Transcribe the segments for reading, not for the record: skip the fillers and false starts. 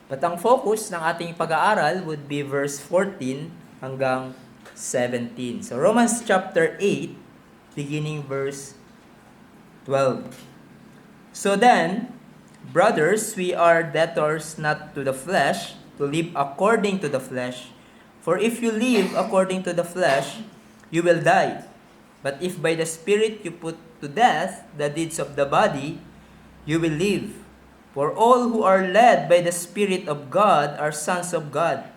But ang focus ng ating pag-aaral would be verse 14 hanggang 17. So Romans chapter 8, beginning verse 12. So then, brothers, we are debtors not to the flesh, to live according to the flesh. For if you live according to the flesh, you will die. But if by the Spirit you put to death the deeds of the body, you will live. For all who are led by the Spirit of God are sons of God.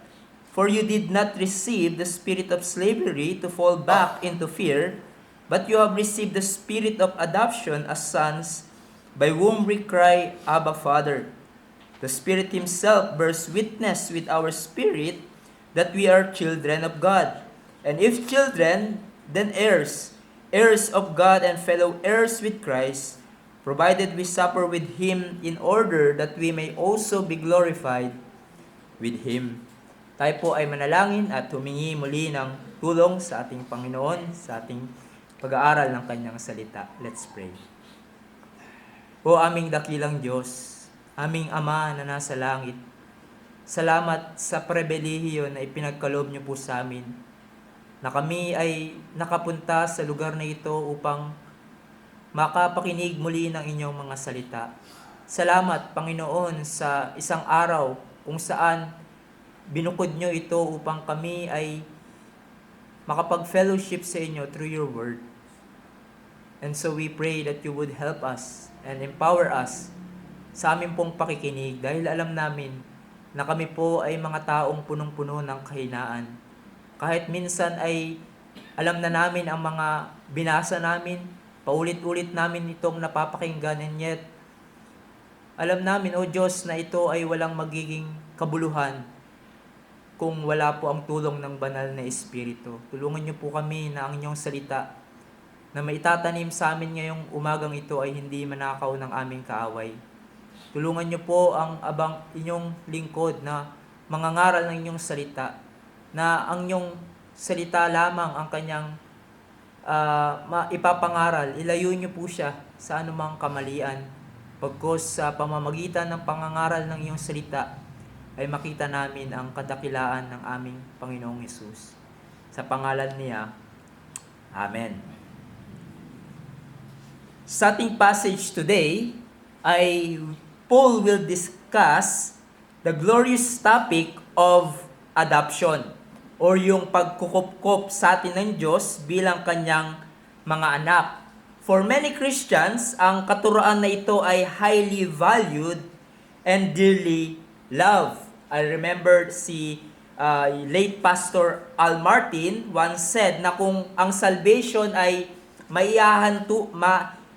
For you did not receive the spirit of slavery to fall back into fear, but you have received the spirit of adoption as sons, by whom we cry, Abba, Father. The Spirit Himself bears witness with our spirit that we are children of God. And if children, then heirs, heirs of God and fellow heirs with Christ, provided we suffer with Him in order that we may also be glorified with Him. Tayo po ay manalangin at humingi muli ng tulong sa ating Panginoon, sa ating pag-aaral ng Kanyang salita. Let's pray. O aming dakilang Diyos, aming Ama na nasa langit, salamat sa pribilehiyo na ipinagkaloob niyo po sa amin, na kami ay nakapunta sa lugar na ito upang makapakinig muli ng inyong mga salita. Salamat, Panginoon, sa isang araw kung saan binukod nyo ito upang kami ay makapag-fellowship sa inyo through your word. And so we pray that you would help us and empower us sa aming pong pakikinig dahil alam namin na kami po ay mga taong punong-puno ng kahinaan. Kahit minsan ay alam na namin ang mga binasa namin, paulit-ulit namin itong napapakinggan, and yet alam namin, O Diyos, na ito ay walang magiging kabuluhan kung wala po ang tulong ng banal na Espiritu. Tulungan niyo po kami na ang inyong salita na maitatanim sa amin ngayong umagang ito ay hindi manakaw ng aming kaaway. Tulungan niyo po ang inyong lingkod na mangangaral ng inyong salita, na ang inyong salita lamang ang kanyang ipapangaral. Ilayo niyo po siya sa anumang kamalian. Pagkos sa pamamagitan ng pangangaral ng iyong salita, ay makita namin ang kadakilaan ng aming Panginoong Hesus. Sa pangalan niya, Amen. Sa ating passage today, ay Paul will discuss the glorious topic of adoption, or yung pagkukupkup sa atin ng Diyos bilang kanyang mga anak. For many Christians, ang katuroan na ito ay highly valued and dearly loved. I remember si late Pastor Al Martin once said na kung ang salvation ay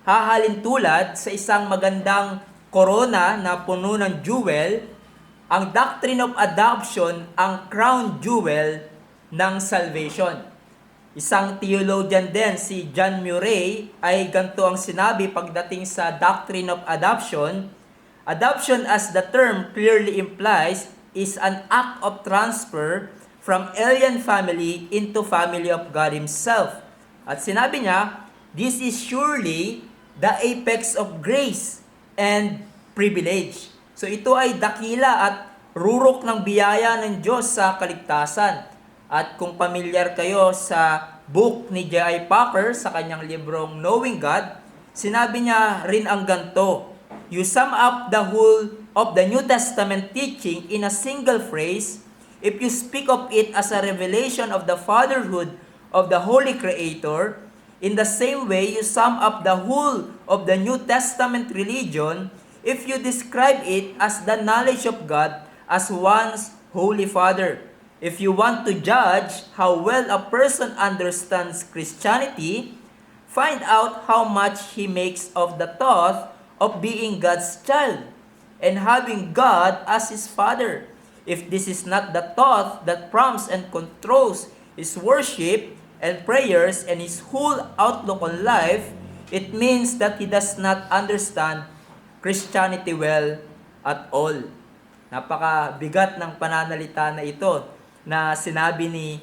hahalin tulad sa isang magandang korona na puno ng jewel, ang doctrine of adoption ang crown jewel ng salvation. Isang theologian din, si John Murray, ay ganito ang sinabi pagdating sa doctrine of adoption. Adoption, as the term clearly implies, is an act of transfer from alien family into family of God Himself. At sinabi niya, this is surely the apex of grace and privilege. So ito ay dakila at rurok ng biyaya ng Diyos sa kaligtasan. At kung pamilyar kayo sa book ni J.I. Packer sa kanyang librong Knowing God, sinabi niya rin ang ganito, you sum up the whole of the New Testament teaching in a single phrase if you speak of it as a revelation of the fatherhood of the Holy Creator. In the same way, you sum up the whole of the New Testament religion if you describe it as the knowledge of God as one's Holy Father. If you want to judge how well a person understands Christianity, find out how much he makes of the thought of being God's child and having God as his Father. If this is not the thought that prompts and controls his worship and prayers and his whole outlook on life, it means that he does not understand Christianity well at all. Napakabigat ng pananalita na ito na sinabi ni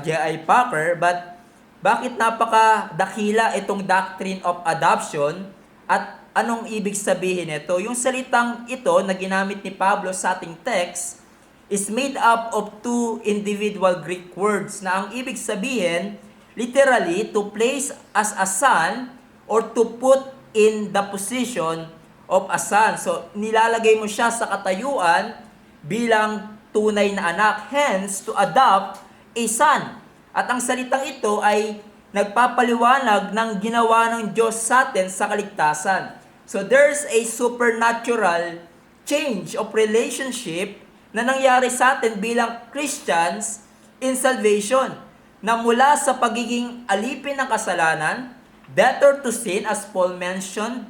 J.I. Packer, but bakit napakadakila itong doctrine of adoption at Anong ibig sabihin nito? Yung salitang ito na ginamit ni Pablo sa ating text is made up of two individual Greek words na ang ibig sabihin, literally, to place as a son or to put in the position of a son. So, nilalagay mo siya sa katayuan bilang tunay na anak. Hence, to adopt a son. At ang salitang ito ay nagpapaliwanag ng ginawa ng Diyos sa atin sa kaligtasan. So there's a supernatural change of relationship na nangyari sa atin bilang Christians in salvation. Na mula sa pagiging alipin ng kasalanan, debtor to sin as Paul mentioned,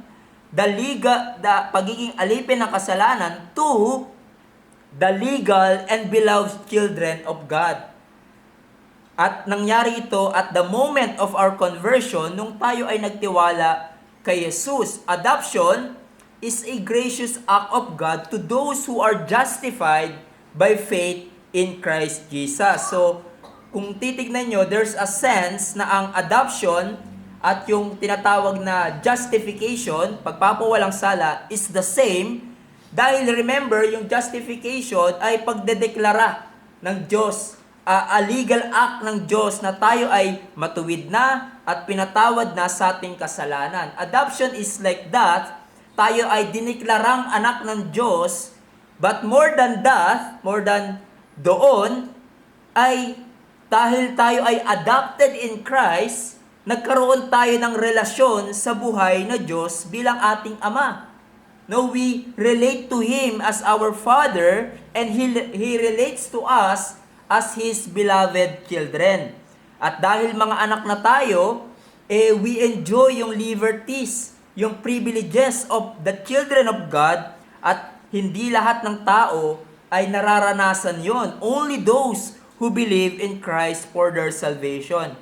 the pagiging alipin ng kasalanan to the legal and beloved children of God. At nangyari ito at the moment of our conversion nung tayo ay nagtiwala kay Jesus. Adoption is a gracious act of God to those who are justified by faith in Christ Jesus. So, kung titignan nyo, there's a sense na ang adoption at yung tinatawag na justification, pagpapawalang sala, is the same. Dahil remember, yung justification ay pagdedeklara ng Diyos, a legal act ng Diyos na tayo ay matuwid na at pinatawad na sa ating kasalanan. Adoption is like that. Tayo ay diniklarang anak ng Diyos, but more than that, more than doon, ay dahil tayo ay adopted in Christ, nagkaroon tayo ng relasyon sa buhay na Diyos bilang ating Ama. No, we relate to Him as our Father, and He relates to us as His beloved children. At dahil mga anak na tayo, we enjoy yung liberties, yung privileges of the children of God, at hindi lahat ng tao ay nararanasan yon. Only those who believe in Christ for their salvation.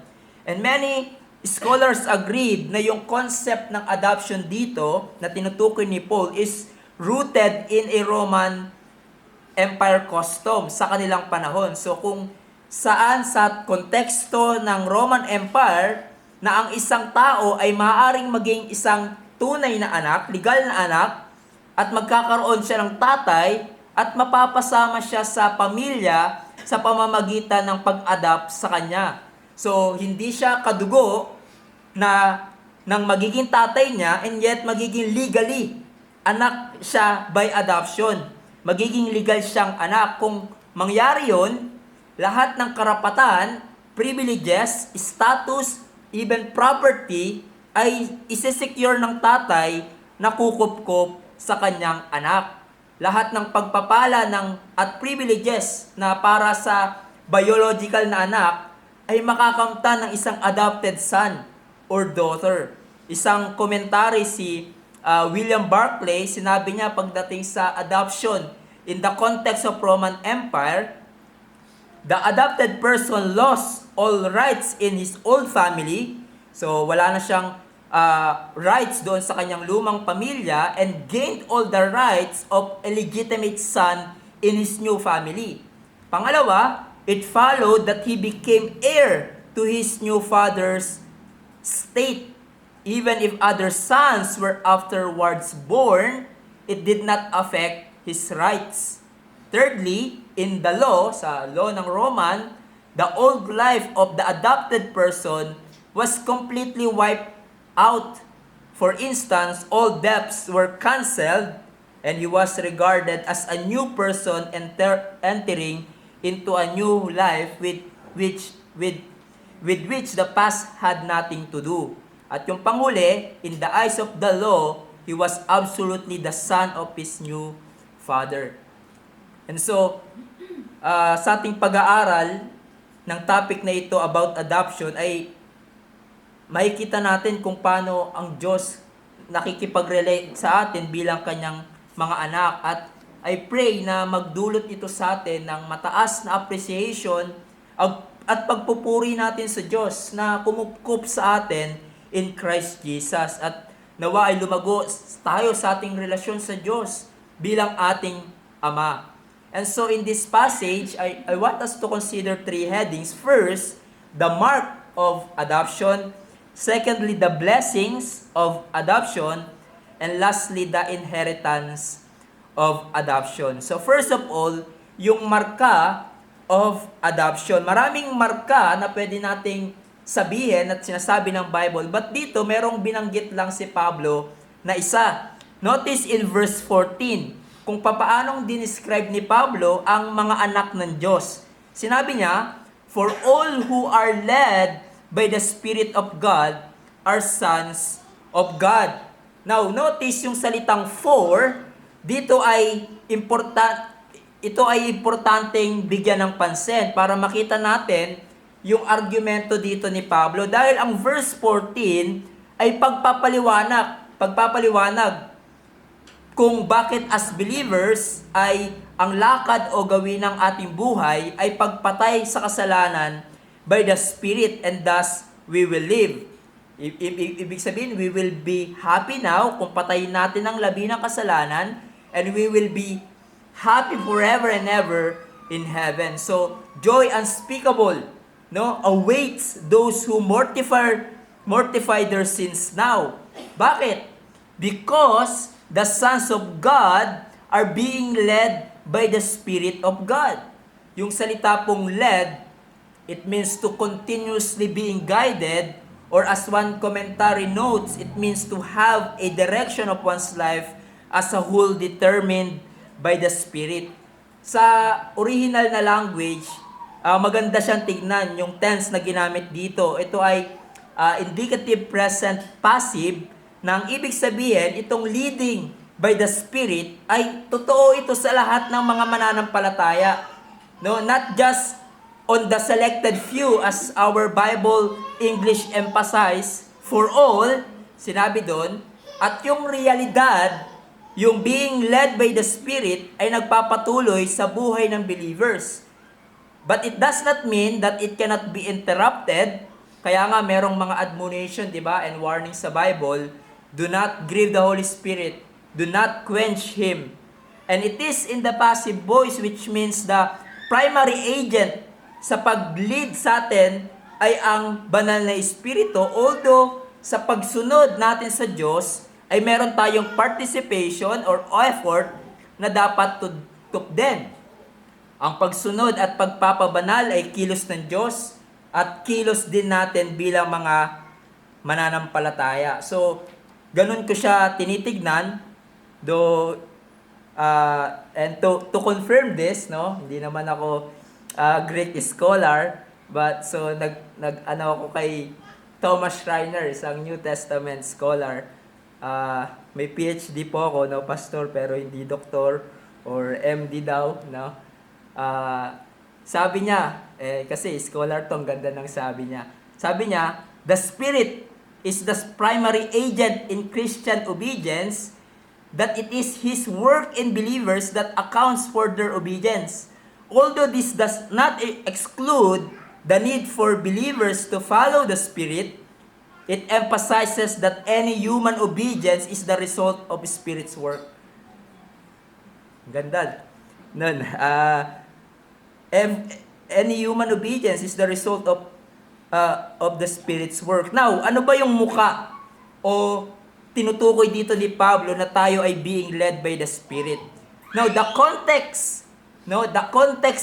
And many scholars agreed na yung concept ng adoption dito na tinutukoy ni Paul is rooted in a Roman Empire custom sa kanilang panahon. So kung saan sa konteksto ng Roman Empire na ang isang tao ay maaaring maging isang tunay na anak, legal na anak, at magkakaroon siya ng tatay at mapapasama siya sa pamilya sa pamamagitan ng pag-adapt sa kanya. So hindi siya kadugo na ng magiging tatay niya, and yet magiging legally anak siya by adoption. Magiging legal siyang anak. Kung mangyari yon, lahat ng karapatan, privileges, status, even property ay isesecure ng tatay na kukup-kup sa kanyang anak. Lahat ng pagpapala at privileges na para sa biological na anak ay makakamtan ng isang adopted son or daughter. Isang komentary si William Barclay, sinabi niya pagdating sa adoption in the context of Roman Empire, the adopted person lost all rights in his old family. So wala na siyang rights doon sa kanyang lumang pamilya, and gained all the rights of a legitimate son in his new family. Pangalawa, it followed that he became heir to his new father's state. Even if other sons were afterwards born, it did not affect his rights. Thirdly, in the law, sa law ng Roman, the old life of the adopted person was completely wiped out. For instance, all debts were canceled, and he was regarded as a new person entering into a new life with which the past had nothing to do. At yung panghuli, in the eyes of the law, he was absolutely the son of his new father. And so, sa ating pag-aaral ng topic na ito about adoption ay makikita natin kung paano ang Diyos nakikipag-relate sa atin bilang kanyang mga anak. At I pray na magdulot ito sa atin ng mataas na appreciation at pagpupuri natin sa Diyos na kumukup sa atin in Christ Jesus, at nawa ay lumago tayo sa ating relasyon sa Diyos bilang ating Ama. And so in this passage, I want us to consider three headings. First, the mark of adoption. Secondly, the blessings of adoption. and lastly, the inheritance of adoption. So first of all, yung marka of adoption. Maraming marka na pwede nating sabihin at sinasabi ng Bible, but dito merong binanggit lang si Pablo na isa. Notice in verse 14, kung papaanong dinescribe ni Pablo ang mga anak ng Diyos. Sinabi niya, "For all who are led by the Spirit of God are sons of God." Now, notice yung salitang for, dito ay ito ay importanteng bigyan ng pansin para makita natin yung argumento dito ni Pablo. Dahil ang verse 14 ay pagpapaliwanag kung bakit as believers ay ang lakad o gawin ng ating buhay ay pagpatay sa kasalanan by the Spirit, and thus we will live. Ibig sabihin, we will be happy now kung patayin natin ang labi ng kasalanan, and we will be happy forever and ever in heaven. So, joy unspeakable, no, awaits those who mortify their sins now. Bakit? Because the sons of God are being led by the Spirit of God. Yung salita pong led, it means to continuously being guided, or as one commentary notes, it means to have a direction of one's life as a whole determined by the Spirit. Sa original na language, maganda siyang tignan yung tense na ginamit dito. Ito ay indicative present passive, na ang ibig sabihin, itong leading by the Spirit ay totoo ito sa lahat ng mga mananampalataya. No, not just on the selected few as our Bible English emphasize, for all, sinabi doon, at yung realidad, yung being led by the Spirit ay nagpapatuloy sa buhay ng believers. But it does not mean that it cannot be interrupted. Kaya nga merong mga admonition, di ba, and warning sa Bible, do not grieve the Holy Spirit, do not quench Him. And it is in the passive voice, which means the primary agent sa pag-lead sa atin ay ang banal na Espiritu, although sa pagsunod natin sa Diyos ay meron tayong participation or effort na dapat tutok din. Ang pagsunod at pagpapabanal ay kilos ng Diyos at kilos din natin bilang mga mananampalataya. So, ganun ko siya tinitignan, though, and to confirm this, no, hindi naman ako Greek scholar, but so nag-ano ako kay Thomas Schreiner, isang New Testament scholar. May PhD po ako, no, pastor, pero hindi doktor or MD daw, no. Sabi niya, kasi scholar to, ang ganda ng sabi niya. Sabi niya, the Spirit is the primary agent in Christian obedience, that it is His work in believers that accounts for their obedience. Although this does not exclude the need for believers to follow the Spirit, it emphasizes that any human obedience is the result of Spirit's work. Ganda. Nun, any human obedience is the result of the Spirit's work. Now, ano ba yung muka o tinutukoy dito ni Pablo na tayo ay being led by the Spirit? Now, the context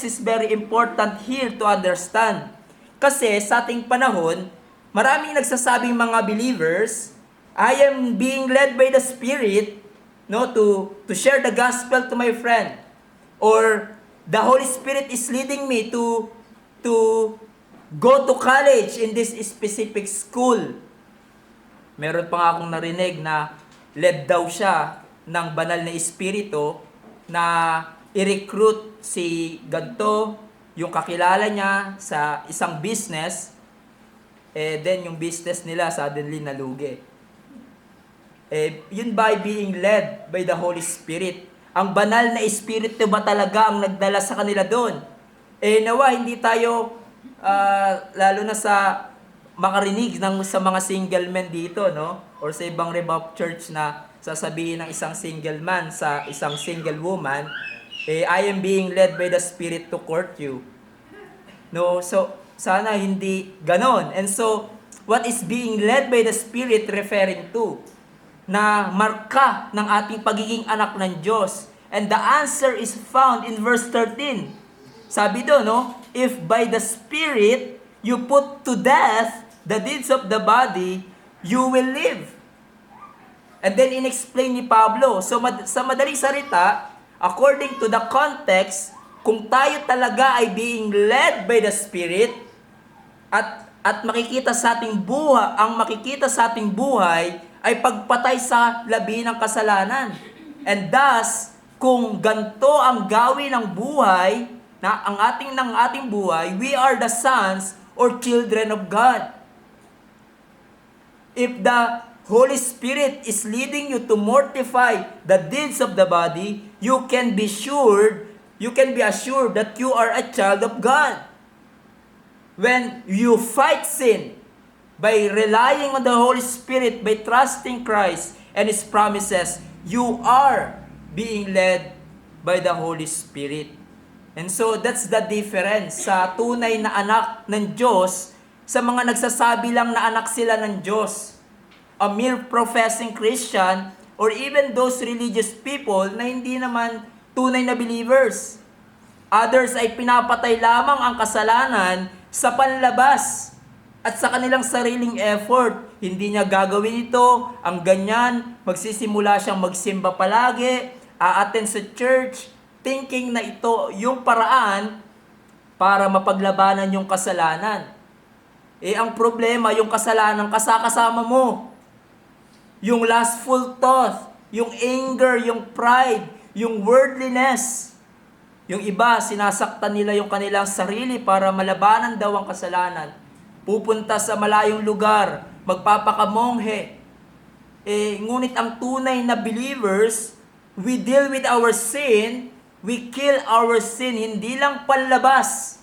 is very important here to understand. Kasi sa ating panahon, maraming nagsasabing mga believers, I am being led by the Spirit, no, to share the gospel to my friend. Or the Holy Spirit is leading me to go to college in this specific school. Meron pa nga akong narinig na led daw siya ng banal na Espiritu na i-recruit si ganto, yung kakilala niya sa isang business, then yung business nila suddenly nalugi. Yun by being led by the Holy Spirit. Ang banal na Espiritu ba talaga ang nagdala sa kanila doon? Nawa, hindi tayo, lalo na sa makarinig sa mga single men dito, no? Or sa ibang Revival Church na sasabihin ng isang single man sa isang single woman, I am being led by the Spirit to court you. No, so sana hindi ganon. And so, what is being led by the Spirit referring to? na marka ng ating pagiging anak ng Diyos? And the answer is found in verse 13. Sabi doon, no? If by the Spirit you put to death the deeds of the body, you will live. And then inexplain ni Pablo. So sa madaling salita, according to the context, kung tayo talaga ay being led by the Spirit at makikita sa ating buhay, ang makikita sa ating buhay ay pagpatay sa labi ng kasalanan. And thus, kung ganto ang gawin ng buhay, ng ating buhay, we are the sons or children of God. If the Holy Spirit is leading you to mortify the deeds of the body, you can be assured that you are a child of God. When you fight sin by relying on the Holy Spirit, by trusting Christ and His promises, you are being led by the Holy Spirit. And so that's the difference sa tunay na anak ng Diyos sa mga nagsasabi lang na anak sila ng Diyos. A mere professing Christian or even those religious people na hindi naman tunay na believers. Others ay pinapatay lamang ang kasalanan sa panlabas at sa kanilang sariling effort. Hindi niya gagawin ito, ang ganyan, magsisimula siyang magsimba palagi, a-attend sa church, thinking na ito yung paraan para mapaglabanan yung kasalanan. Ang problema, yung kasalanan kasama mo. Yung lustful thought, yung anger, yung pride, yung worldliness. Yung iba, sinasaktan nila yung kanilang sarili para malabanan daw ang kasalanan. Pupunta sa malayong lugar, magpapakamonghe. Ngunit ang tunay na believers, we deal with our sin, we kill our sin, hindi lang panlabas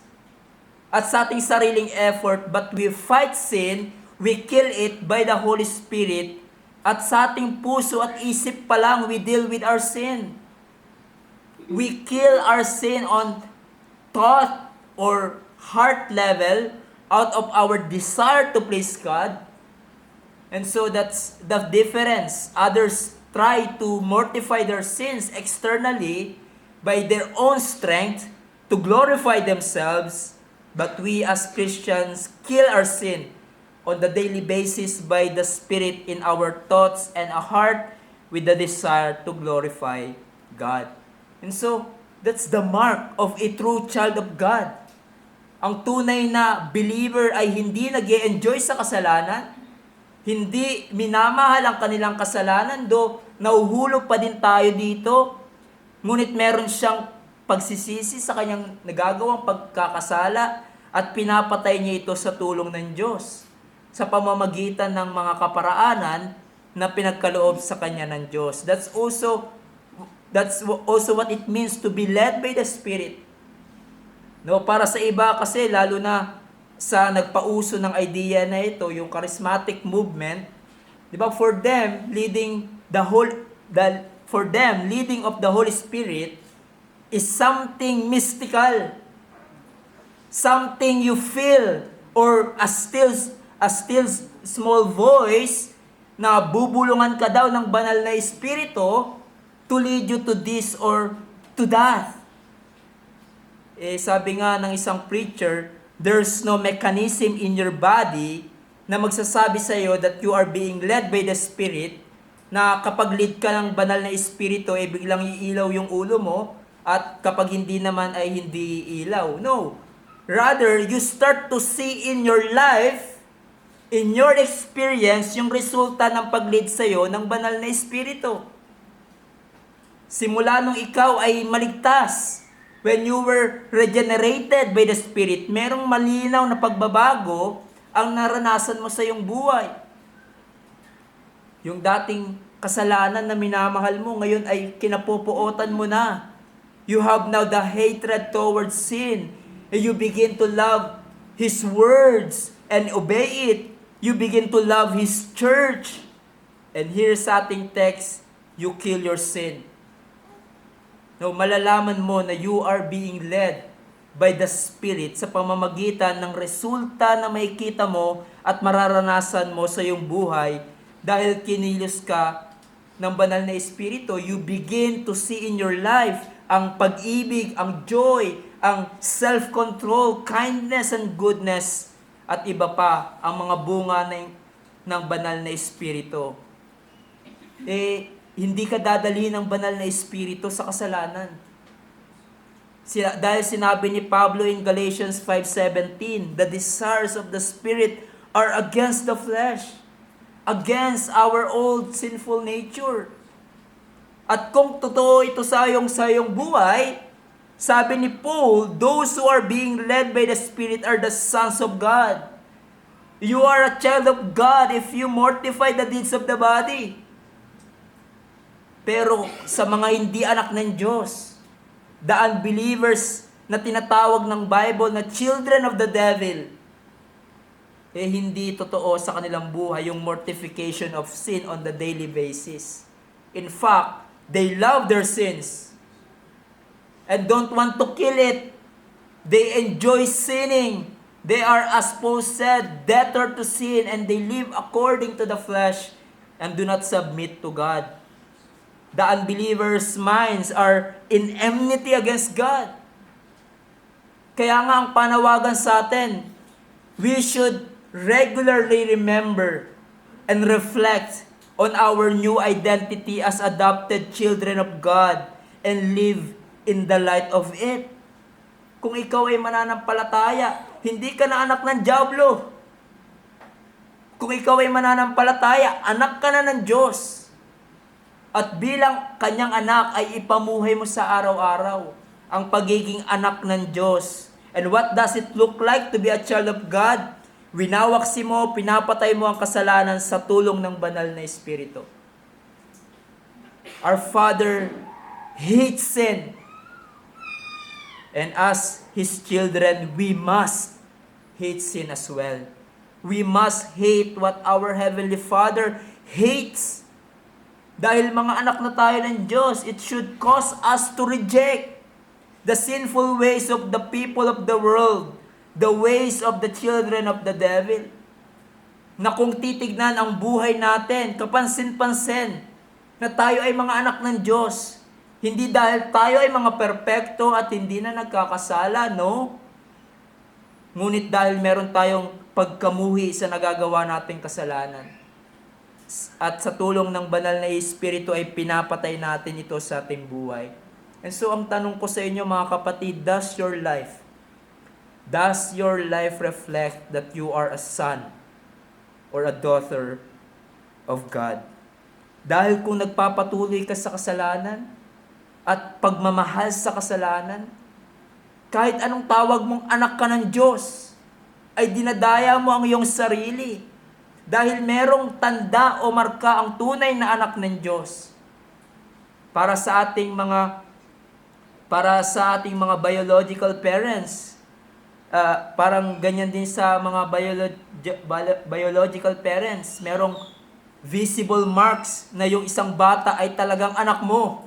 at sa ating sariling effort, but we fight sin, we kill it by the Holy Spirit, at sa ating puso at isip pa lang, we deal with our sin. We kill our sin on thought or heart level out of our desire to please God. And so that's the difference. Others try to mortify their sins externally by their own strength to glorify themselves, but we as Christians kill our sin on the daily basis by the Spirit in our thoughts and a heart with the desire to glorify God. And so, that's the mark of a true child of God. Ang tunay na believer ay hindi nag-e-enjoy sa kasalanan, hindi minamahal ang kanilang kasalanan, do nauhulog pa din tayo dito. Ngunit meron siyang pagsisisi sa kanyang nagagawang pagkakasala at pinapatay niya ito sa tulong ng Diyos sa pamamagitan ng mga kaparaanan na pinagkaloob sa kanya ng Diyos. That's also what it means to be led by the Spirit. No, para sa iba kasi, lalo na sa nagpauso ng idea na ito, yung charismatic movement, di ba, for them leading of the Holy Spirit is something mystical. Something you feel, or a still small voice na bubulungan ka daw ng banal na espiritu to lead you to this or to that. Sabi nga ng isang preacher, there's no mechanism in your body na magsasabi sa iyo that you are being led by the Spirit, na kapag lead ka ng banal na espiritu, biglang iilaw yung ulo mo, at kapag hindi naman ay hindi iilaw. No. Rather, you start to see in your life, in your experience, yung resulta ng pag-lead sa'yo ng banal na espiritu. Simula nung ikaw ay maligtas, when you were regenerated by the Spirit, merong malinaw na pagbabago ang naranasan mo sa iyong buhay. Yung dating kasalanan na minamahal mo, ngayon ay kinapupuotan mo na. You have now the hatred towards sin. And you begin to love His words and obey it. You begin to love His church. And here sa ating text, you kill your sin. No, malalaman mo na you are being led by the Spirit sa pamamagitan ng resulta na makikita mo at mararanasan mo sa iyong buhay dahil kinilos ka ng banal na Espiritu, you begin to see in your life ang pag-ibig, ang joy, ang self-control, kindness and goodness, at iba pa ang mga bunga ng banal na Espiritu. Hindi ka dadalhin ng banal na Espiritu sa kasalanan. Dahil sinabi ni Pablo in Galatians 5:17, the desires of the Spirit are against the flesh, against our old sinful nature. At kung totoo ito sa iyong buhay, sabi ni Paul, those who are being led by the Spirit are the sons of God. You are a child of God if you mortify the deeds of the body. Pero sa mga hindi anak ng Diyos, the unbelievers na tinatawag ng Bible na children of the devil, hindi totoo sa kanilang buhay yung mortification of sin on the daily basis. In fact, they love their sins and don't want to kill it. They enjoy sinning. They are, as Paul said, debtor to sin, and they live according to the flesh and do not submit to God. The unbelievers' minds are in enmity against God. Kaya nga ang panawagan sa atin, we should regularly remember and reflect on our new identity as adopted children of God and live in the light of it. Kung ikaw ay mananampalataya, hindi ka na anak ng dyablo. Kung ikaw ay mananampalataya, anak ka na ng Diyos. At bilang kanyang anak ay ipamuhay mo sa araw-araw ang pagiging anak ng Diyos. And what does it look like to be a child of God? Winawaksi mo, pinapatay mo ang kasalanan sa tulong ng banal na Espiritu. Our Father hates sin. And as His children, we must hate sin as well. We must hate what our Heavenly Father hates. Dahil mga anak na tayo ng Diyos, it should cause us to reject the sinful ways of the people of the world, the ways of the children of the devil. Na kung titignan ang buhay natin, kapansin-pansin, na tayo ay mga anak ng Diyos. Hindi dahil tayo ay mga perpekto at hindi na nagkakasala, no? Ngunit dahil meron tayong pagkamuhi sa nagagawa nating kasalanan. At sa tulong ng banal na Espiritu ay pinapatay natin ito sa ating buhay. And so ang tanong ko sa inyo mga kapatid, does your life reflect that you are a son or a daughter of God? Dahil kung nagpapatuloy ka sa kasalanan at pagmamahal sa kasalanan, kahit anong tawag mong anak ka ng Diyos, ay dinadaya mo ang iyong sarili. Dahil merong tanda o marka ang tunay na anak ng Diyos. Para sa ating mga biological parents, parang ganyan din sa mga biological parents, merong visible marks na yung isang bata ay talagang anak mo.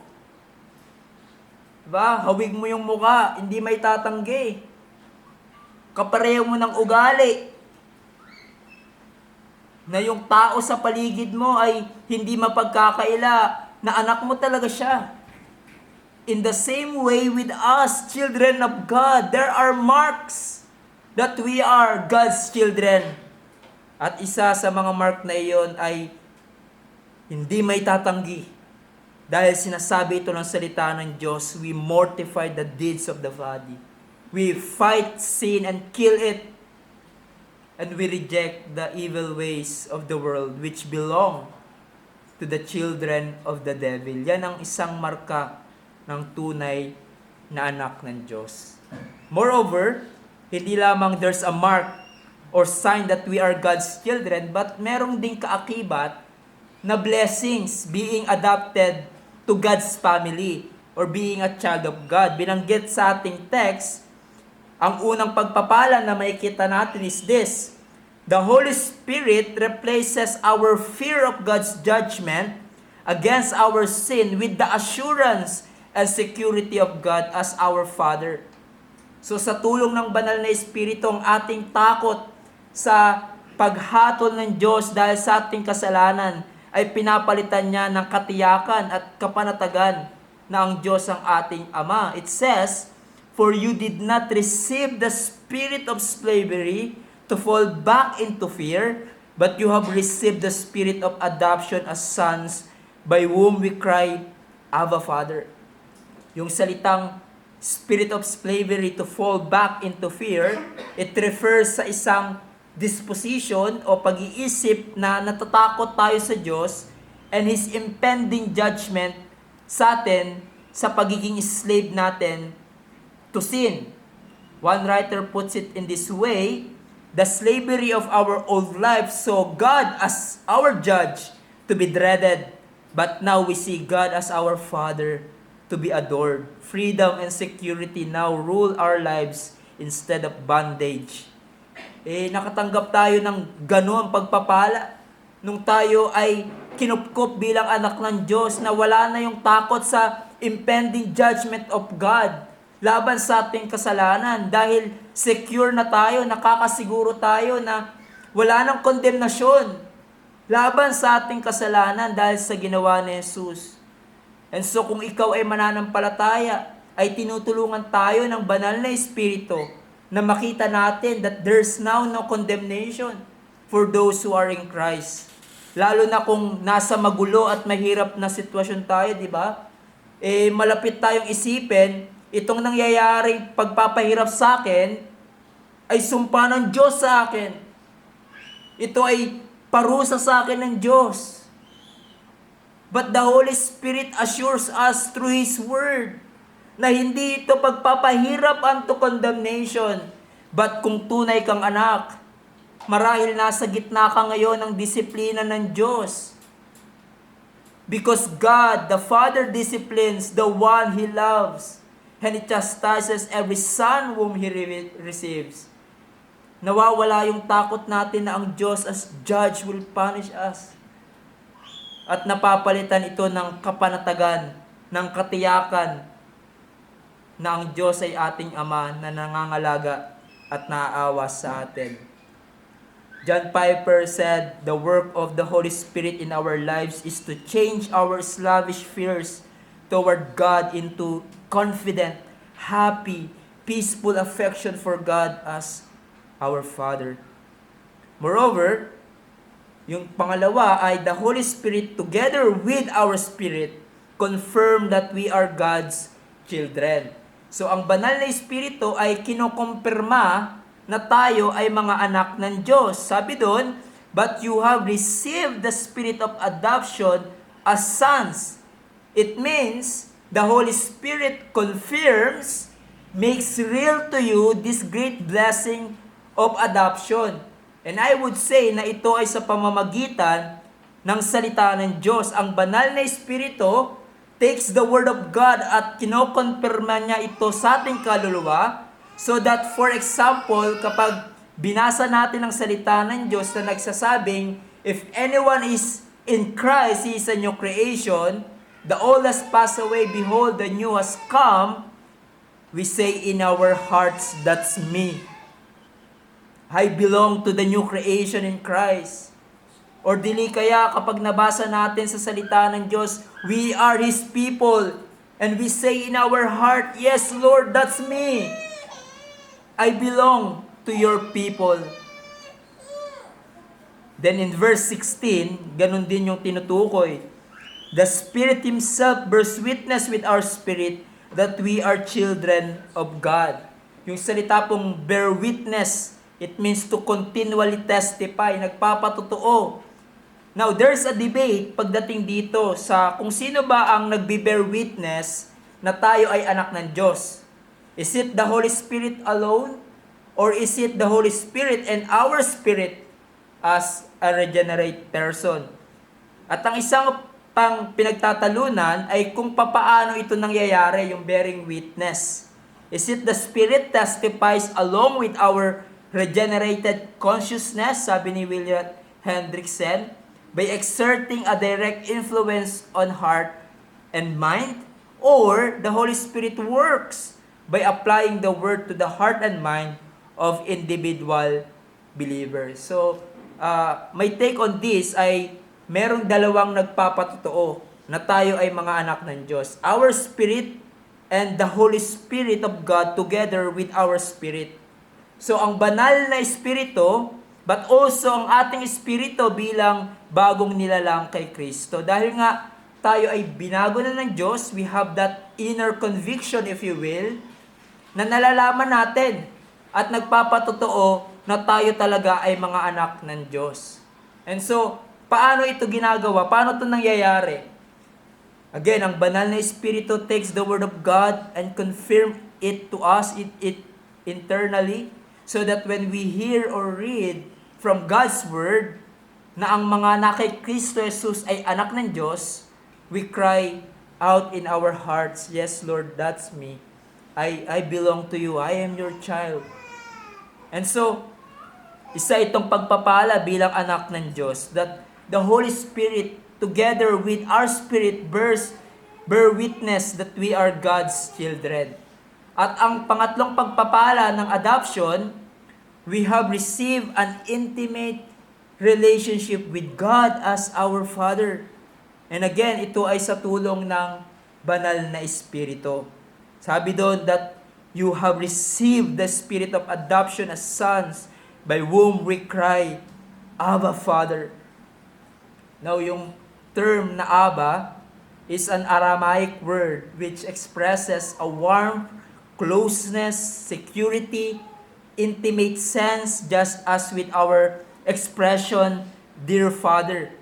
Diba? Hawig mo yung muka, hindi may tatanggi. Kapareho mo ng ugali. Na yung tao sa paligid mo ay hindi mapagkakaila na anak mo talaga siya. In the same way with us, children of God, there are marks that we are God's children. At isa sa mga mark na iyon ay hindi may tatanggi. Dahil sinasabi ito ng salita ng Diyos, we mortify the deeds of the body. We fight sin and kill it. And we reject the evil ways of the world which belong to the children of the devil. Yan ang isang marka ng tunay na anak ng Diyos. Moreover, hindi lamang there's a mark or sign that we are God's children, but merong ding kaakibat na blessings being adopted to God's family or being a child of God. Binanggit sa ating text, ang unang pagpapala na makikita natin is this: the Holy Spirit replaces our fear of God's judgment against our sin with the assurance and security of God as our Father. So sa tulong ng banal na Espiritu, ang ating takot sa paghatol ng Diyos dahil sa ating kasalanan ay pinapalitan niya ng katiyakan at kapanatagan na ang Diyos ang ating Ama. It says, "For you did not receive the spirit of slavery to fall back into fear, but you have received the spirit of adoption as sons, by whom we cry, Abba, Father." Yung salitang spirit of slavery to fall back into fear, it refers sa isang disposition o pag-iisip na natatakot tayo sa Diyos and His impending judgment sa atin sa pagiging slave natin to sin. One writer puts it in this way, "The slavery of our old life saw God as our judge to be dreaded, but now we see God as our Father to be adored. Freedom and security now rule our lives instead of bondage." Nakatanggap tayo ng gano'ng pagpapala nung tayo ay kinupkup bilang anak ng Diyos na wala na yung takot sa impending judgment of God laban sa ating kasalanan dahil secure na tayo, nakakasiguro tayo na wala nang kondemnasyon laban sa ating kasalanan dahil sa ginawa ni Jesus. And so kung ikaw ay mananampalataya, ay tinutulungan tayo ng banal na Espiritu na makita natin that there's now no condemnation for those who are in Christ. Lalo na kung nasa magulo at mahirap na sitwasyon tayo, di ba? Malapit tayong isipin, itong nangyayaring pagpapahirap sa akin ay sumpa ng Diyos sa akin. Ito ay parusa sa akin ng Diyos. But the Holy Spirit assures us through His Word na hindi ito pagpapahirap unto condemnation, but kung tunay kang anak, marahil nasa gitna ka ngayon ng disiplina ng Diyos. Because God, the Father, disciplines the one He loves, and He chastises every son whom He receives. Nawawala yung takot natin na ang Diyos as judge will punish us. At napapalitan ito ng kapanatagan, ng katiyakan, na ang Diyos ay ating Ama na nangangalaga at naaawa sa atin. John Piper said, "The work of the Holy Spirit in our lives is to change our slavish fears toward God into confident, happy, peaceful affection for God as our Father." Moreover, yung pangalawa ay the Holy Spirit together with our spirit confirm that we are God's children. So ang banal na Espiritu ay kinokompirma na tayo ay mga anak ng Diyos. Sabi doon, "But you have received the spirit of adoption as sons." It means the Holy Spirit confirms, makes real to you this great blessing of adoption. And I would say na ito ay sa pamamagitan ng salita ng Diyos. Ang banal na Espiritu takes the Word of God at kinokonfirma niya ito sa ating kaluluwa so that, for example, kapag binasa natin ang salita ng Diyos na nagsasabing, "If anyone is in Christ, he is a new creation. The old has passed away, behold, the new has come." We say in our hearts, "That's me. I belong to the new creation in Christ." Or dili kaya kapag nabasa natin sa salita ng Diyos, we are His people. And we say in our heart, "Yes, Lord, that's me. I belong to your people." Then in verse 16, ganun din yung tinutukoy. "The Spirit Himself bears witness with our spirit that we are children of God." Yung salita pong bear witness, it means to continually testify, nagpapatotoo. Now, there's a debate pagdating dito sa kung sino ba ang nagbe-bear witness na tayo ay anak ng Diyos. Is it the Holy Spirit alone? Or is it the Holy Spirit and our spirit as a regenerate person? At ang isang pang pinagtatalunan ay kung papaano ito nangyayari, yung bearing witness. Is it the Spirit testifies along with our regenerated consciousness, sabi ni William Hendrickson, by exerting a direct influence on heart and mind? Or the Holy Spirit works by applying the Word to the heart and mind of individual believers? So, my take on this ay merong dalawang nagpapatotoo na tayo ay mga anak ng Diyos. Our spirit and the Holy Spirit of God together with our spirit. So ang banal na espiritu, but also ang ating espiritu bilang bagong nilalang kay Kristo. Dahil nga tayo ay binago na ng Diyos, we have that inner conviction, if you will, na nalalaman natin at nagpapatotoo na tayo talaga ay mga anak ng Diyos. And so, paano ito ginagawa? Paano ito nangyayari? Again, ang banal na espiritu takes the word of God and confirm it to us it internally, so that when we hear or read from God's word na ang mga anak kay Kristo Jesus ay anak ng Diyos, we cry out in our hearts, "Yes, Lord, that's me. I belong to you. I am your child." And so, isa itong pagpapala bilang anak ng Diyos, that the Holy Spirit together with our spirit bear witness that we are God's children. At ang pangatlong pagpapala ng adoption, we have received an intimate relationship with God as our Father. And again, ito ay sa tulong ng banal na Espiritu. Sabi doon that you have received the spirit of adoption as sons, by whom we cry, "Abba, Father." Now, yung term na Abba is an Aramaic word which expresses a warmth, closeness, security, intimate sense, just as with our expression, "Dear Father."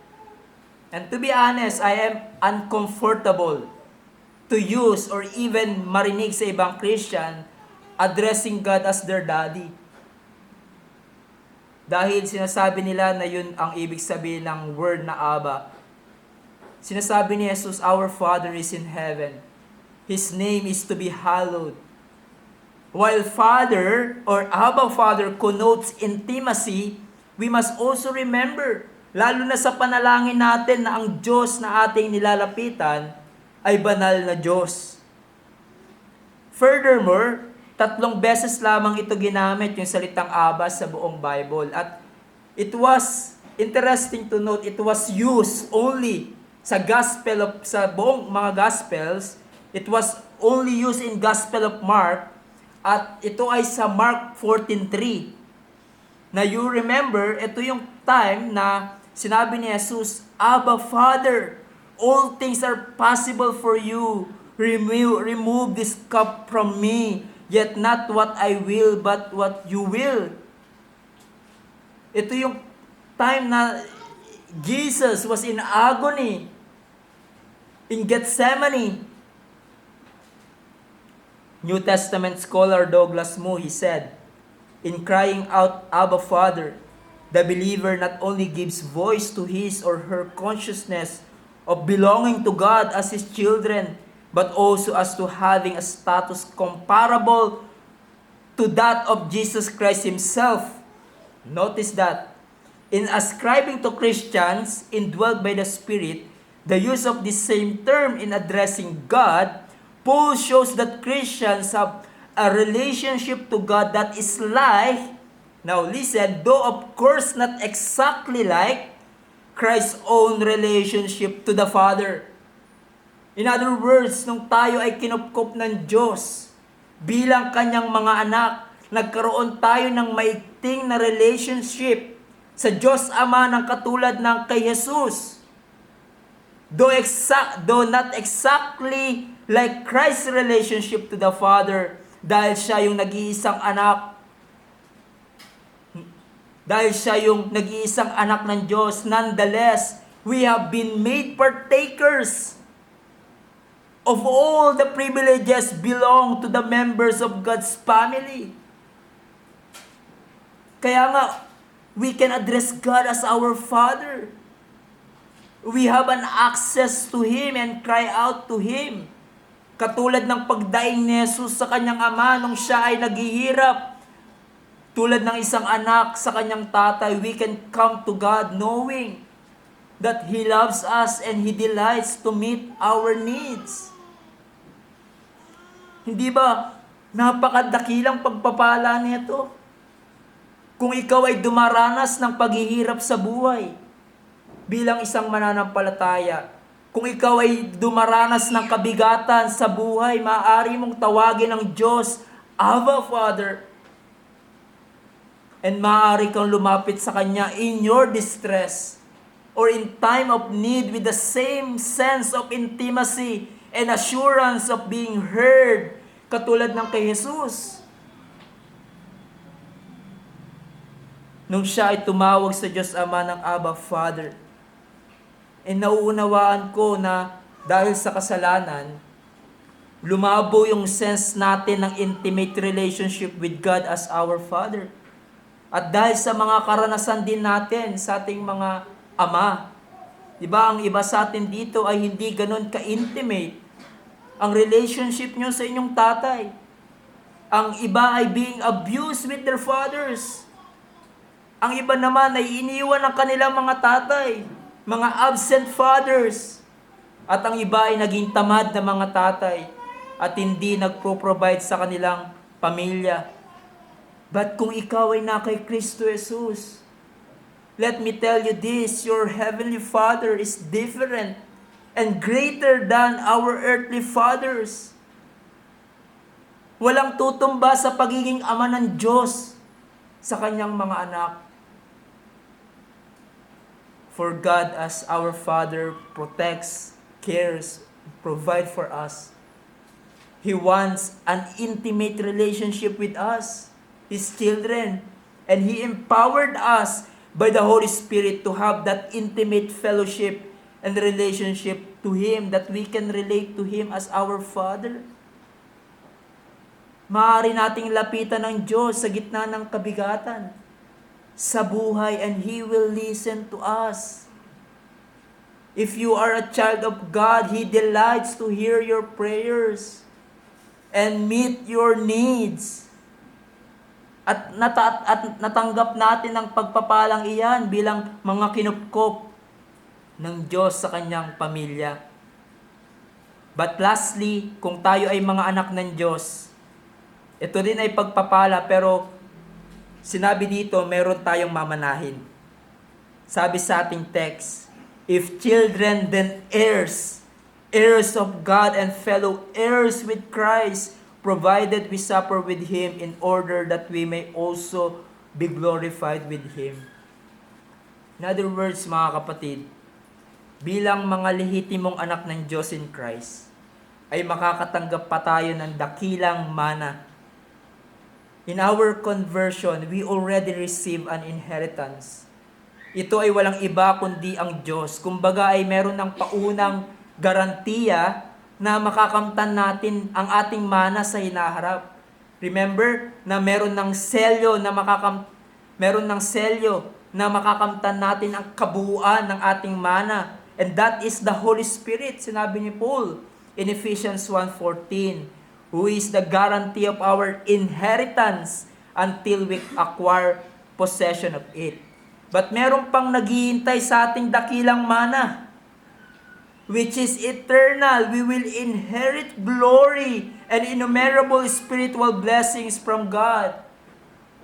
And to be honest, I am uncomfortable to use or even marinig sa ibang Christian addressing God as their daddy. Dahil sinasabi nila na yun ang ibig sabihin ng word na Abba. Sinasabi ni Jesus, "Our Father is in heaven. His name is to be hallowed." While Father or Abba Father connotes intimacy, we must also remember, lalo na sa panalangin natin, na ang Diyos na ating nilalapitan ay banal na Diyos. Furthermore, 3 beses lamang ito ginamit yung salitang Abba sa buong Bible. At it was interesting to note, it was used only sa buong mga Gospels. It was only used in Gospel of Mark, at ito ay sa Mark 14:3. Na you remember, ito yung time na sinabi ni Jesus, "Abba, Father, all things are possible for you. Remove this cup from me. Yet not what I will, but what you will." Ito yung time na Jesus was in agony in Gethsemane. New Testament scholar Douglas Moo, he said, in crying out, "Abba, Father," the believer not only gives voice to his or her consciousness of belonging to God as His children, but also as to having a status comparable to that of Jesus Christ Himself. Notice that, in ascribing to Christians indwelt by the Spirit, the use of this same term in addressing God, Paul shows that Christians have a relationship to God that is like, now listen, though of course not exactly like, Christ's own relationship to the Father. In other words, nung tayo ay kinupkop ng Diyos bilang Kanyang mga anak, nagkaroon tayo ng maigting na relationship sa Diyos Ama ng katulad ng kay Jesus. Though not exactly like Christ's relationship to the Father, dahil siya yung nag-iisang anak. Dahil siya yung nag-iisang anak ng Diyos, nonetheless, we have been made partakers of all the privileges belong to the members of God's family. Kaya nga, we can address God as our Father. We have an access to Him and cry out to Him. Katulad ng pagdaing ni Jesus sa kanyang ama nung siya ay naghihirap. Tulad ng isang anak sa kanyang tatay, we can come to God knowing that He loves us and He delights to meet our needs. Hindi ba napakadakilang pagpapala nito? Kung ikaw ay dumaranas ng paghihirap sa buhay, bilang isang mananampalataya, kung ikaw ay dumaranas ng kabigatan sa buhay, maaari mong tawagin ang Diyos, Abba Father. And maaari kang lumapit sa Kanya in your distress or in time of need with the same sense of intimacy and assurance of being heard, katulad ng kay Jesus. Nung siya ay tumawag sa Diyos Ama ng Abba Father, nauunawaan ko na dahil sa kasalanan, lumabo yung sense natin ng intimate relationship with God as our Father. At dahil sa mga karanasan din natin sa ating mga ama, diba, ang iba sa atin dito ay hindi ganun ka-intimate ang relationship nyo sa inyong tatay. Ang iba ay being abused with their fathers. Ang iba naman ay iniwan ng kanilang mga tatay, mga absent fathers. At ang iba ay naging tamad na mga tatay at hindi nagpro-provide sa kanilang pamilya. But kung ikaw ay na kay Kristo Jesus, let me tell you this, your Heavenly Father is different and greater than our earthly fathers. Walang tutumba sa pagiging ama ng Diyos sa kanyang mga anak. For God as our Father protects, cares, provide for us. He wants an intimate relationship with us, His children, and He empowered us by the Holy Spirit to have that intimate fellowship and relationship to Him, that we can relate to Him as our Father. Maaari nating lapitan ng Diyos sa gitna ng kabigatan sa buhay, and He will listen to us. If you are a child of God, He delights to hear your prayers and meet your needs. At natanggap natin ang pagpapalang iyan bilang mga kinupkop ng Diyos sa kanyang pamilya. But lastly, kung tayo ay mga anak ng Diyos, ito din ay pagpapala, pero sinabi dito, meron tayong mamanahin. Sabi sa ating text, if children, then heirs, heirs of God and fellow heirs with Christ, provided we suffer with Him in order that we may also be glorified with Him. In other words, mga kapatid, bilang mga lehitimong anak ng Diyos in Christ, ay makakatanggap pa tayo ng dakilang mana. In our conversion, we already receive an inheritance. Ito ay walang iba kundi ang Diyos. Kumbaga ay meron ng paunang garantiya na makakamtan natin ang ating mana sa hinaharap. Remember na meron ng selyo na makakamtan natin ang kabuuan ng ating mana. And that is the Holy Spirit, sinabi ni Paul in Ephesians 1:14, who is the guarantee of our inheritance until we acquire possession of it. But meron pang naghihintay sa ating dakilang mana, which is eternal. We will inherit glory and innumerable spiritual blessings from God.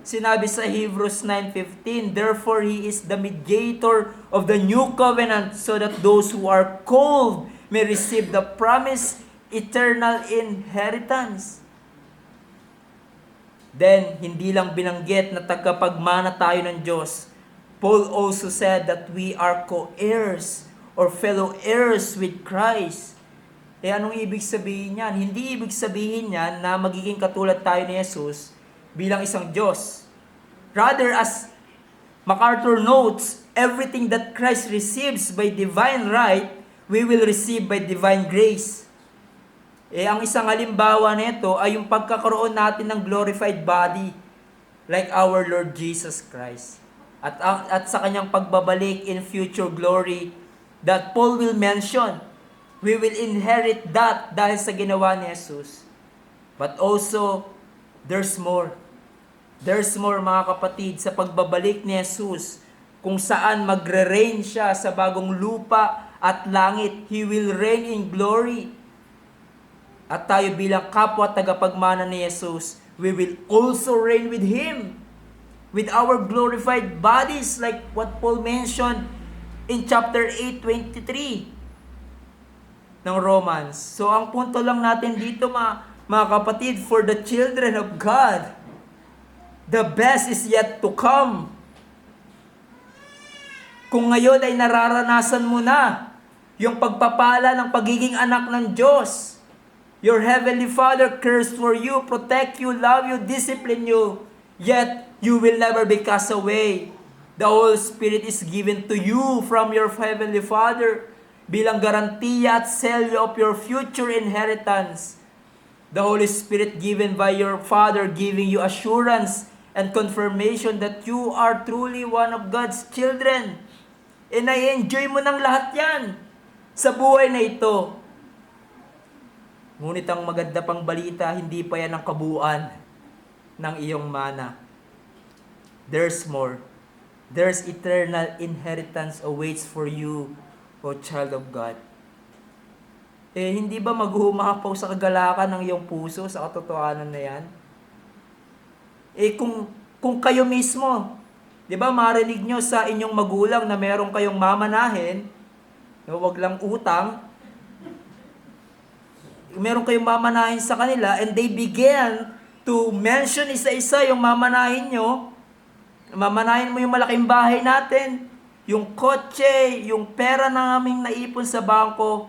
Sinabi sa Hebrews 9:15, therefore He is the mediator of the new covenant, so that those who are called may receive the promised eternal inheritance. Then, hindi lang binanggit na tagapagmana tayo ng Diyos. Paul also said that we are co-heirs or fellow heirs with Christ. Anong ibig sabihin yan? Hindi ibig sabihin yan na magiging katulad tayo ni Jesus bilang isang Diyos. Rather, as MacArthur notes, everything that Christ receives by divine right, we will receive by divine grace. Ang isang halimbawa nito ay yung pagkakaroon natin ng glorified body like our Lord Jesus Christ. At sa kanyang pagbabalik in future glory that Paul will mention, we will inherit that dahil sa ginawa ni Jesus. But also, there's more. There's more, mga kapatid, sa pagbabalik ni Jesus, kung saan magre-reign siya sa bagong lupa at langit. He will reign in glory. At tayo bilang kapwa tagapagmana ni Jesus, we will also reign with Him, with our glorified bodies, like what Paul mentioned in chapter 8:23 ng Romans. So ang punto lang natin dito mga kapatid, for the children of God, the best is yet to come. Kung ngayon ay nararanasan mo na yung pagpapala ng pagiging anak ng Diyos, your Heavenly Father cares for you, protect you, love you, discipline you, yet you will never be cast away. The Holy Spirit is given to you from your Heavenly Father bilang garantiya at selyo of your future inheritance. The Holy Spirit given by your Father, giving you assurance and confirmation that you are truly one of God's children. And I-enjoy mo ng lahat yan sa buhay na ito. Ngunit ang maganda pang balita, hindi pa yan ang kabuuan ng iyong mana. There's more. There's eternal inheritance awaits for you, O child of God. Hindi ba maghumapaw sa kagalakan ng iyong puso sa katotohanan na yan? Kung kayo mismo, di ba marinig nyo sa inyong magulang na meron kayong mamanahin, wag lang utang, meron kayong mamanahin sa kanila, and they began to mention isa-isa yung mamanahin nyo. Mamanahin mo yung malaking bahay natin, yung kotse, yung pera na naming naipon sa bangko.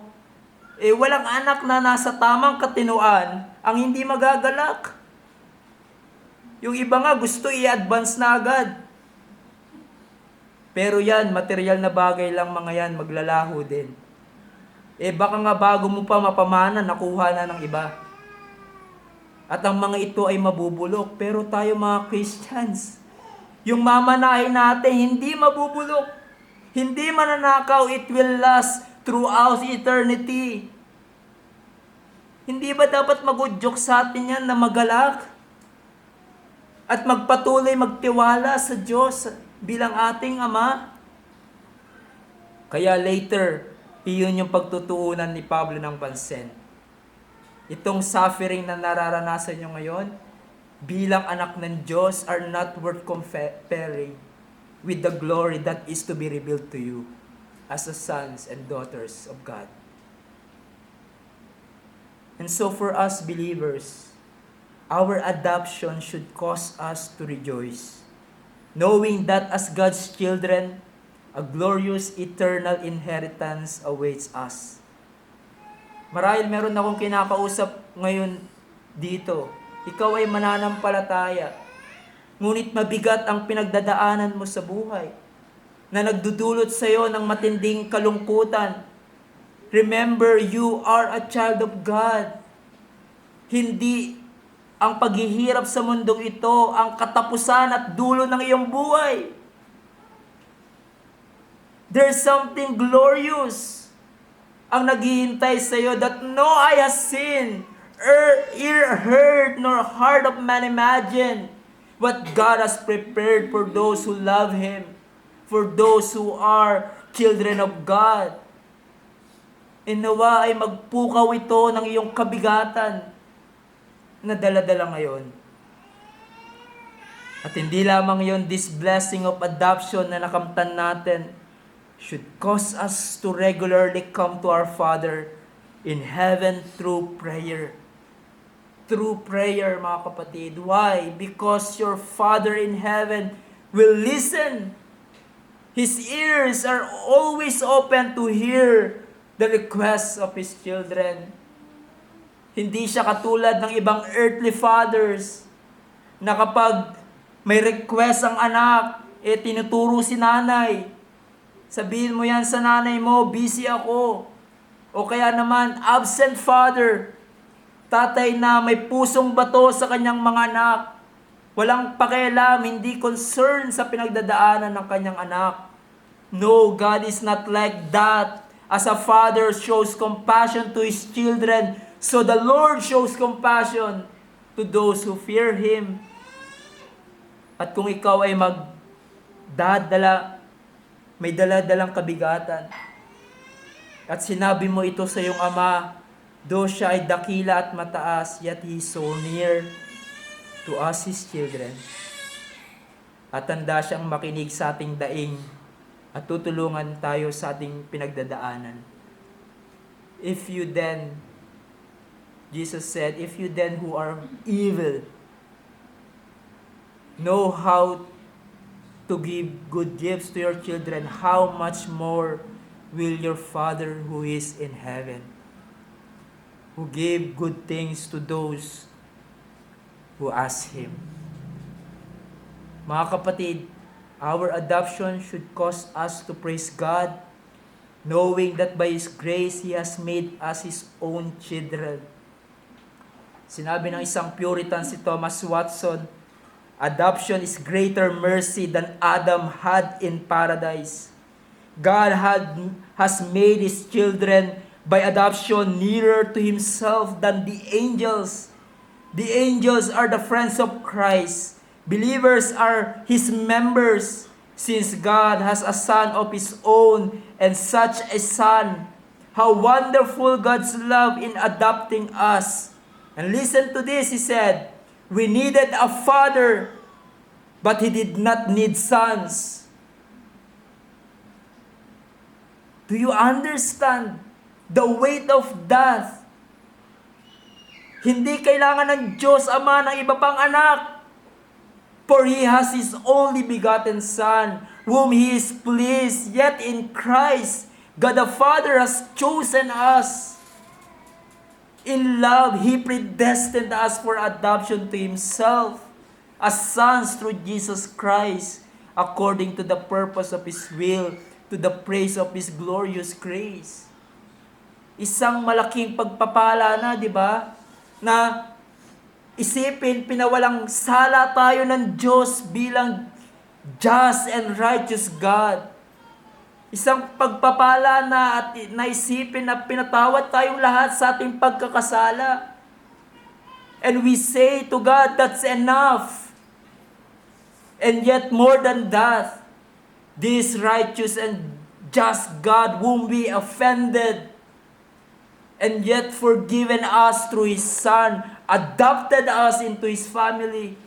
Walang anak na nasa tamang katinuan ang hindi magagalak. Yung iba nga gusto i-advance na agad. Pero yan, material na bagay lang mga yan, maglalaho din. Baka nga bago mo pa mapamana, nakuha na ng iba. At ang mga ito ay mabubulok. Pero tayo mga Christians, yung mamanahin natin, hindi mabubulok. Hindi mananakaw, it will last throughout eternity. Hindi ba dapat mag-udyok sa atin yan na magalak? At magpatuloy magtiwala sa Diyos bilang ating Ama? Kaya later, iyon yung pagtutuunan ni Pablo ng pansin. Itong suffering na nararanasan nyo ngayon, bilang anak ng Diyos, are not worth comparing with the glory that is to be revealed to you as the sons and daughters of God. And so for us believers, our adoption should cause us to rejoice, knowing that as God's children, a glorious eternal inheritance awaits us. Marahil meron akong kinakausap ngayon dito. Ikaw ay mananampalataya, ngunit mabigat ang pinagdadaanan mo sa buhay na nagdudulot sa iyo ng matinding kalungkutan. Remember, you are a child of God. Hindi ang paghihirap sa mundong ito ang katapusan at dulo ng iyong buhay. There's something glorious ang naghihintay sa iyo that no eye has seen, ear heard, nor heart of man imagined. What God has prepared for those who love Him, for those who are children of God. Nawa ay magpukaw ito ng iyong kabigatan na dala-dala ngayon. At hindi lamang yon, this blessing of adoption na nakamtan natin should cause us to regularly come to our Father in heaven through prayer. Through prayer, mga kapatid. Why? Because your Father in heaven will listen. His ears are always open to hear the requests of His children. Hindi siya katulad ng ibang earthly fathers na kapag may request ang anak, tinuturo si nanay. Sabihin mo yan sa nanay mo, busy ako. O kaya naman, absent father. Tatay na may pusong bato sa kanyang mga anak. Walang pakialam, hindi concerned sa pinagdadaanan ng kanyang anak. No, God is not like that. As a father shows compassion to his children, so the Lord shows compassion to those who fear Him. At kung ikaw ay may dala-dalang kabigatan, at sinabi mo ito sa iyong ama, though siya ay dakila at mataas, yet He is so near to us, His children. At handa siyang makinig sa ating daing at tutulungan tayo sa ating pinagdadaanan. If you then, Jesus said, if you then who are evil know how to give good gifts to your children, how much more will your Father who is in heaven, who gave good things to those who ask Him. Mga kapatid, our adoption should cause us to praise God, knowing that by His grace, He has made us His own children. Sinabi ng isang Puritan si Thomas Watson, adoption is greater mercy than Adam had in paradise. God has made His children by adoption nearer to Himself than the angels. The angels are the friends of Christ. Believers are His members. Since God has a Son of His own and such a Son, how wonderful God's love in adopting us. And listen to this, He said, we needed a father, but He did not need sons. Do you understand the weight of death? Hindi kailangan ng Diyos Ama ng iba pang anak. For He has His only begotten Son, whom He is pleased, yet in Christ, God the Father has chosen us. In love, He predestined us for adoption to Himself as sons through Jesus Christ, according to the purpose of His will, to the praise of His glorious grace. Isang malaking pagpapala na, di ba? Na isipin, pinawalang sala tayo ng Diyos bilang just and righteous God. Isang pagpapala na at naisipin na pinatawad tayong lahat sa ating pagkakasala. And we say to God, that's enough. And yet more than that, this righteous and just God whom we offended, and yet forgiven us through His Son, adopted us into His family,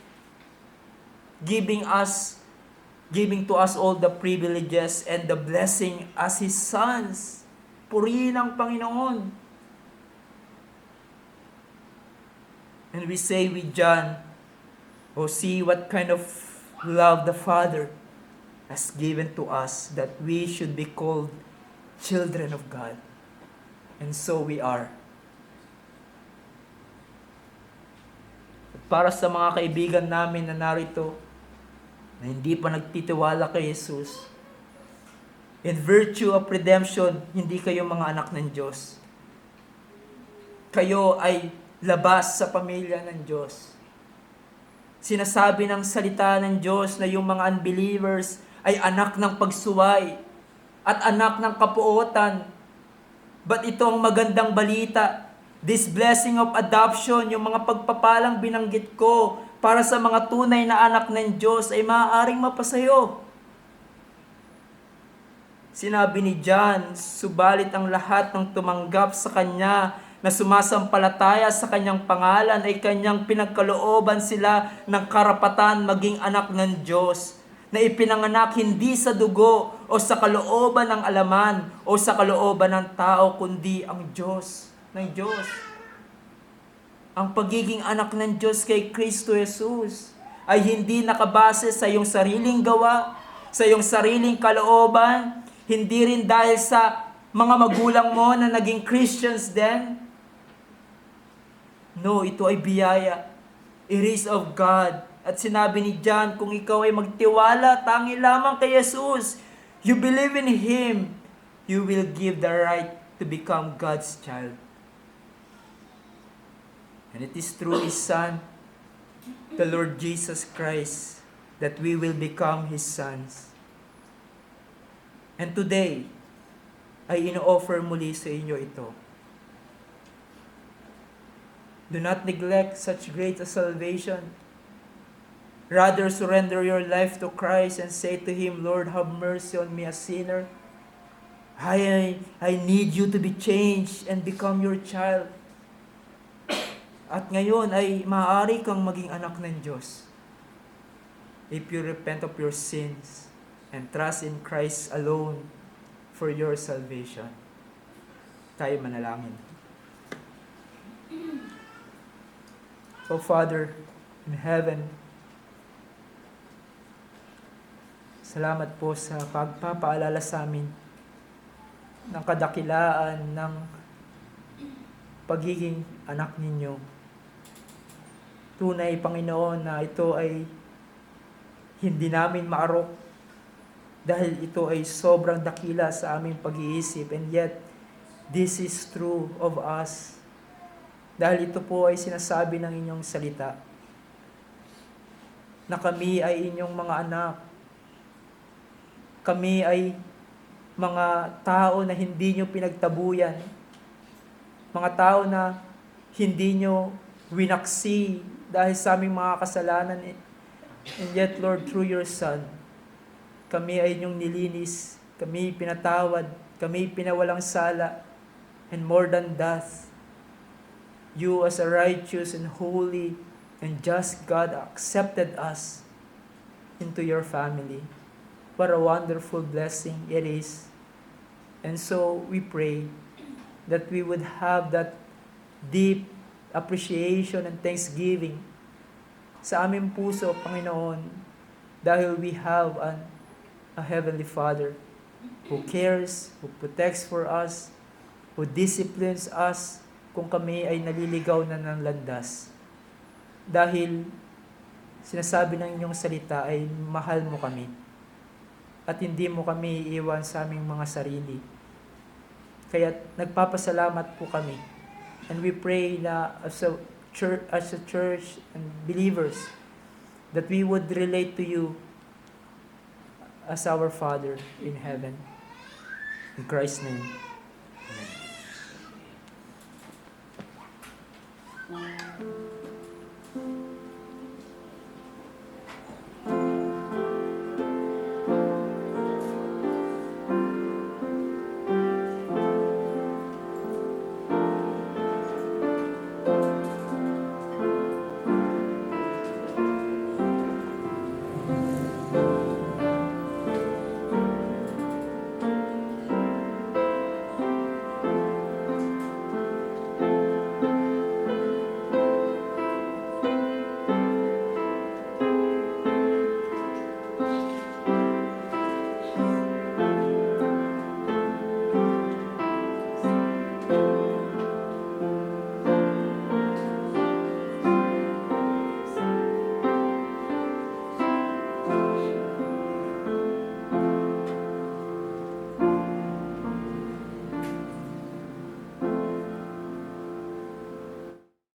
giving to us all the privileges and the blessing as His sons. Purihin ang Panginoon. And we say with John, oh, see what kind of love the Father has given to us, that we should be called children of God. And so we are. Para sa mga kaibigan namin na narito, na hindi pa nagtitiwala kay Jesus, in virtue of redemption, hindi kayo mga anak ng Diyos. Kayo ay labas sa pamilya ng Diyos. Sinasabi ng salita ng Diyos na yung mga unbelievers ay anak ng pagsuway at anak ng kapuotan. But ito ang magandang balita. This blessing of adoption, yung mga pagpapalang binanggit ko para sa mga tunay na anak ng Diyos ay maaaring mapasayo. Sinabi ni John, subalit ang lahat ng tumanggap sa Kanya na sumasampalataya sa Kanyang pangalan ay Kanyang pinagkalooban sila ng karapatan maging anak ng Diyos, na ipinanganak hindi sa dugo o sa kalooban ng alaman o sa kalooban ng tao, kundi ang Diyos ng Diyos. Ang pagiging anak ng Diyos kay Kristo Jesus ay hindi nakabase sa iyong sariling gawa, sa iyong sariling kalooban, hindi rin dahil sa mga magulang mo na naging Christians din. No, ito ay biyaya. It is of God. At sinabi ni John, kung ikaw ay magtiwala, tangi lamang kay Jesus, you believe in Him, you will give the right to become God's child. And it is through His Son, the Lord Jesus Christ, that we will become His sons. And today, ay ino-offer muli sa inyo ito. Do not neglect such great a salvation. Rather, surrender your life to Christ and say to Him, Lord, have mercy on me, a sinner. I need you to be changed and become your child. At ngayon ay maaari kang maging anak ng Diyos if you repent of your sins and trust in Christ alone for your salvation. Tayo manalangin. O Father in heaven, salamat po sa pagpapaalala sa amin ng kadakilaan ng pagiging anak ninyo. Tunay, Panginoon, na ito ay hindi namin maarok dahil ito ay sobrang dakila sa aming pag-iisip, and yet this is true of us dahil ito po ay sinasabi ng inyong salita na kami ay inyong mga anak. Kami ay mga tao na hindi nyo pinagtabuyan, mga tao na hindi nyo winaksi dahil sa aming mga kasalanan, and yet Lord, through your Son, kami ay inyong nilinis, kami pinatawad, kami pinawalang sala, and more than that, you as a righteous and holy and just God accepted us into your family. What a wonderful blessing it is. And so we pray that we would have that deep appreciation and thanksgiving sa aming puso, Panginoon, dahil we have a Heavenly Father who cares, who protects for us, who disciplines us kung kami ay naliligaw na ng landas. Dahil sinasabi ng inyong salita ay mahal mo kami at hindi mo kami iiwan sa aming mga sarili. Kaya nagpapasalamat po kami. And we pray na as a church and believers that we would relate to you as our Father in heaven. In Christ's name. Amen.